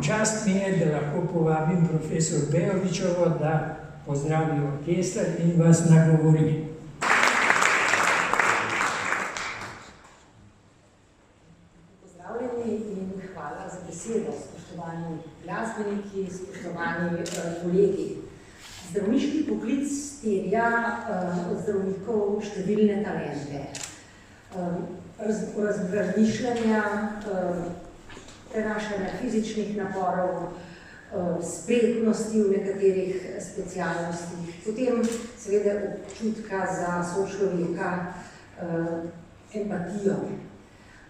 čast mi je, da lahko povabim profesor Bejovićevo, da pozdravi orkester in vas nagovori. Pozdravljeni in hvala za besedo, spoštovani glasbeniki, spoštovani kolegi. Zdravniški poklic terja od zdravnikov številne talente. Razmišljanja, prenašanja fizičnih naporov, spretnosti v nekaterih specialnostih, potem seveda občutka za sočloveka, empatijo.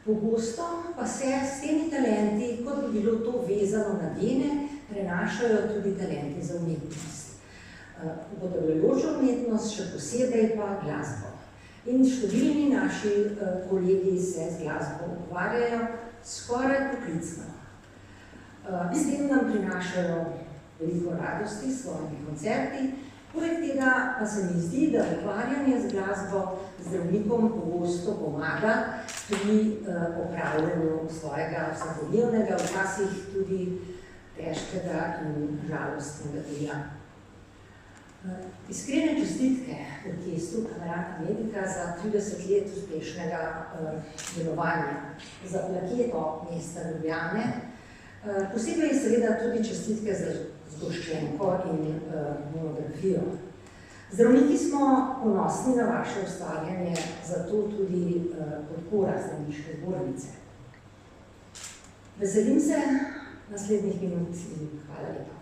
Pogosto pa se s temi talenti, kot bi bilo to vezano na gene, prenašajo tudi talenti za umetnost. Upodabljajočo umetnost, še posebej pa glasbo. In številni naši kolegi se z glasbo ukvarjajo skoraj poklicno. S tem nam prinašajo veliko radosti s svojimi koncerti, poleg tega pa se mi zdi, da ukvarjanje z glasbo zdravnikom pogosto pomaga pri opravljanju svojega vsakodnevnega, včasih tudi težkega in žalostnega dela. Iskrene čestitke orkestru Camerata Medica za 30 let uspešnega delovanja, za plaketo mesta Ljubljane, posebej seveda tudi čestitke za zgoščenko in monografijo. Zdravniki smo ponosni na vaše ustvarjanje, zato tudi podpora Zdravniške zbornice. Veselim se naslednjih minut in hvala lepa.